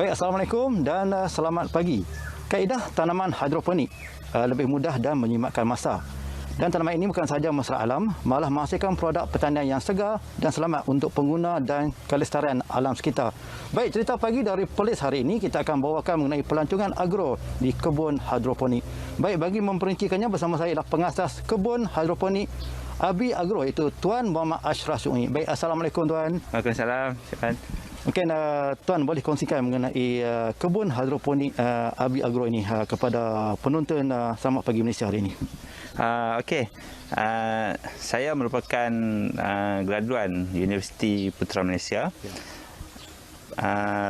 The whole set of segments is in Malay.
Baik, Assalamualaikum dan selamat pagi. Kaedah tanaman hidroponik lebih mudah dan menyimatkan masa. Dan tanaman ini bukan sahaja mesra alam, malah menghasilkan produk pertanian yang segar dan selamat untuk pengguna dan kelestarian alam sekitar. Baik, cerita pagi dari Perlis hari ini kita akan bawakan mengenai pelancongan agro di kebun hidroponik. Baik, bagi memperincikannya bersama saya adalah pengasas kebun hidroponik Abi Agro, iaitu Tuan Muhammad Ashraf Syuib. Baik, Assalamualaikum Tuan. Waalaikumsalam. Mungkin Tuan boleh kongsikan mengenai kebun hidroponik Abi Agro ini kepada penonton Selamat Pagi Malaysia hari ini. Okey. Saya merupakan graduan Universiti Putra Malaysia.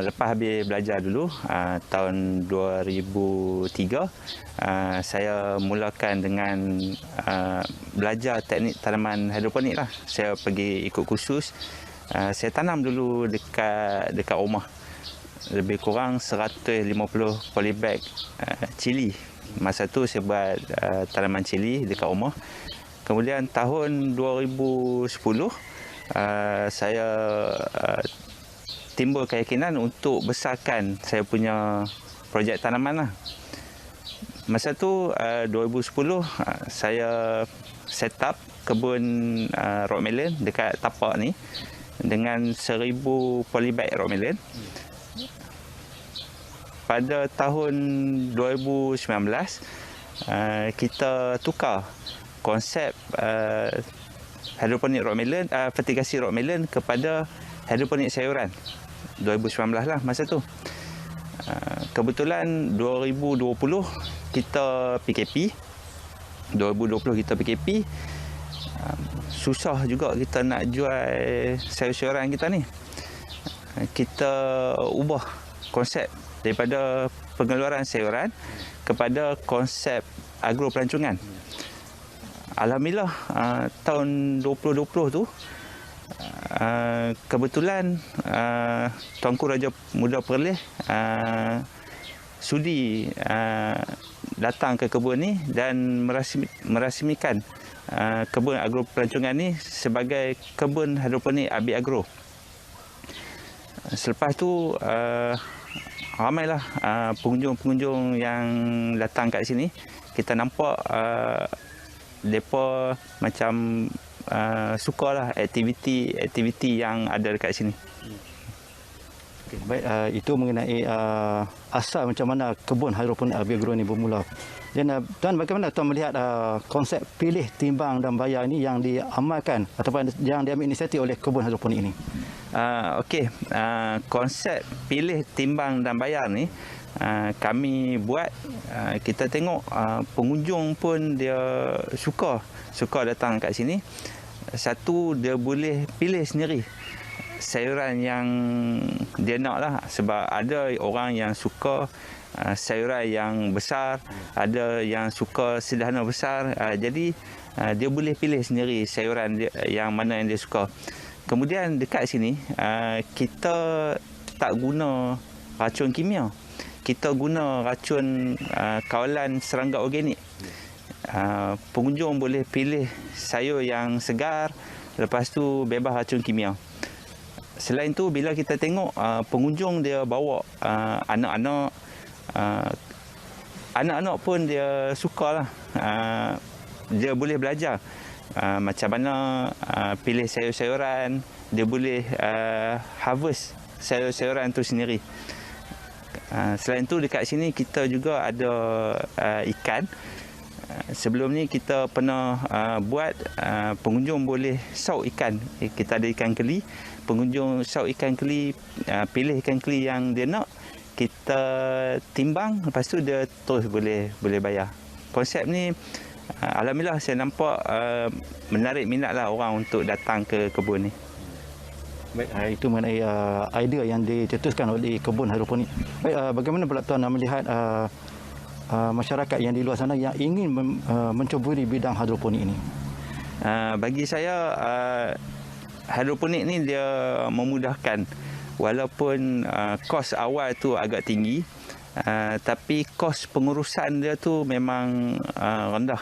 Lepas habis belajar dulu tahun 2003, saya mulakan dengan belajar teknik tanaman hidroponik lah. Saya pergi ikut kursus. Saya tanam dulu dekat rumah. Lebih kurang 150 polybag cili. Masa tu saya buat tanaman cili dekat rumah. Kemudian tahun 2010 saya timbul keyakinan untuk besarkan saya punya projek tanaman lah. Masa tu 2010 saya set up kebun rock melon dekat tapak ni dengan 1000 polybag rock melon. Pada tahun 2019 kita tukar konsep hidroponik rock melon, fertigasi rock melon kepada hidroponik sayuran. 2019 lah masa tu. Kebetulan 2020 kita PKP. 2020 kita PKP. Susah juga kita nak jual sayur-sayuran kita ni. Kita ubah konsep daripada pengeluaran sayuran kepada konsep agro pelancongan. Alhamdulillah tahun 2020 tu kebetulan Tuanku Raja Muda Perlis sudi datang ke kebun ni dan merasmikan kebun agro pelancongan ni sebagai kebun hidroponik Abi Agro. Selepas tu ramailah pengunjung-pengunjung yang datang kat sini. Kita nampak mereka macam sukalah aktiviti yang ada dekat sini. Okay, baik, itu mengenai asal macam mana kebun hidroponik Abi Agro ini bermula. Dan Tuan, bagaimana Tuan melihat konsep pilih, timbang dan bayar ini yang diamalkan ataupun yang diambil inisiatif oleh kebun hidroponik ini? Okey, konsep pilih, timbang dan bayar ni kami buat. Kita tengok pengunjung pun dia suka datang kat sini. Satu, dia boleh pilih sendiri sayuran yang dia nak lah. Sebab ada orang yang suka sayuran yang besar, ada yang suka sederhana besar. Jadi dia boleh pilih sendiri sayuran yang mana yang dia suka. Kemudian dekat sini kita tak guna racun kimia. Kita guna racun kawalan serangga organik. Pengunjung boleh pilih sayur yang segar, lepas tu bebas racun kimia. Selain tu, bila kita tengok pengunjung dia bawa anak-anak, anak-anak pun dia sukalah. Dia boleh belajar macam mana pilih sayur-sayuran. Dia boleh harvest sayur-sayuran tu sendiri. Selain tu, dekat sini kita juga ada ikan. Sebelum ni kita pernah buat pengunjung boleh sauk ikan. Kita ada ikan keli. Pengunjung sauk ikan keli, pilih ikan keli yang dia nak, kita timbang, lepas tu dia terus boleh bayar. Konsep ni alhamdulillah saya nampak menarik minatlah orang untuk datang ke kebun ni. Baik, itu mengenai idea yang dicetuskan oleh kebun hidroponik. Baik, bagaimana pula Tuan melihat masyarakat yang di luar sana yang ingin mencuburi bidang hidroponik ini? Bagi saya hidroponik ni dia memudahkan. Walaupun kos awal tu agak tinggi, tapi kos pengurusan dia tu memang rendah.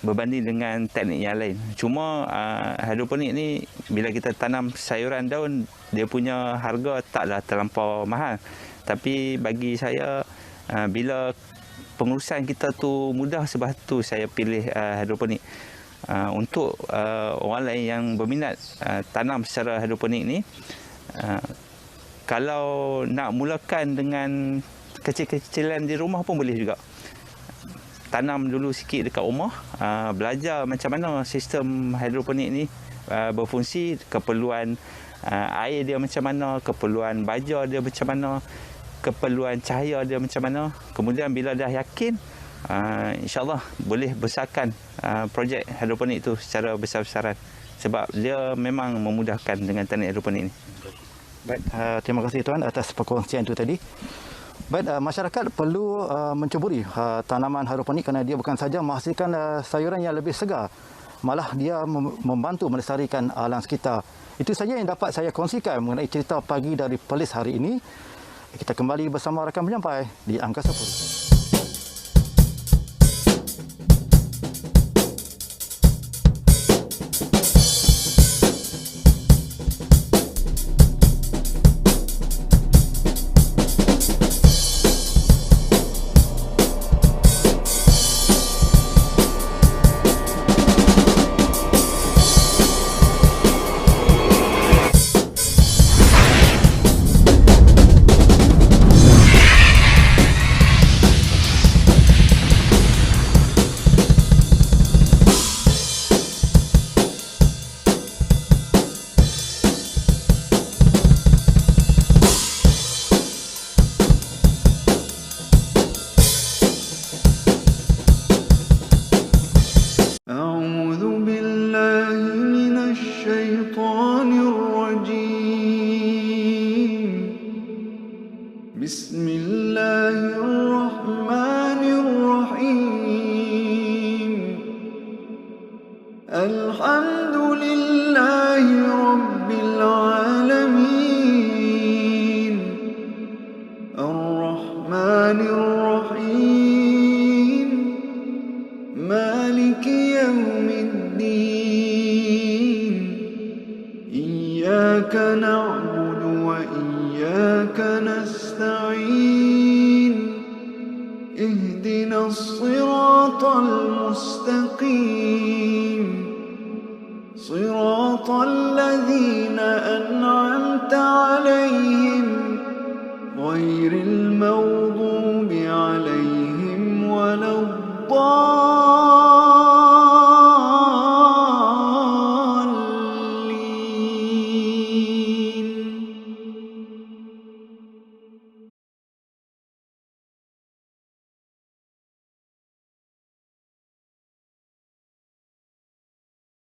berbanding dengan teknik yang lain. Cuma hidroponik ni bila kita tanam sayuran daun, dia punya harga taklah terlampau mahal. Tapi bagi saya bila pengurusan kita tu mudah, sebab tu saya pilih hidroponik. Untuk orang lain yang berminat tanam secara hidroponik ni, kalau nak mulakan dengan kecil-kecilan di rumah pun boleh juga. Tanam dulu sikit dekat rumah, belajar macam mana sistem hidroponik ni berfungsi, keperluan air dia macam mana, keperluan baja dia macam mana, keperluan cahaya dia macam mana. Kemudian bila dah yakin, insyaAllah boleh besarkan projek hidroponik tu secara besar-besaran, sebab dia memang memudahkan dengan teknik hidroponik ni. Baik, terima kasih Tuan atas perkongsian itu tadi. Baik, masyarakat perlu mencuburi tanaman hidroponik kerana dia bukan saja menghasilkan sayuran yang lebih segar, malah dia membantu melestarikan alam sekitar. Itu saja yang dapat saya kongsikan mengenai cerita pagi dari Perlis hari ini. Kita kembali bersama rakan penyampai di Angkasa Pura. بسم الله الرحمن الرحيم الحمد لله رب العالمين الرحمن الرحيم مالك يوم الدين إياك نعبد وإياك نستعين اهدنا الصراط المستقيم صراط الذين أنعمت عليهم غير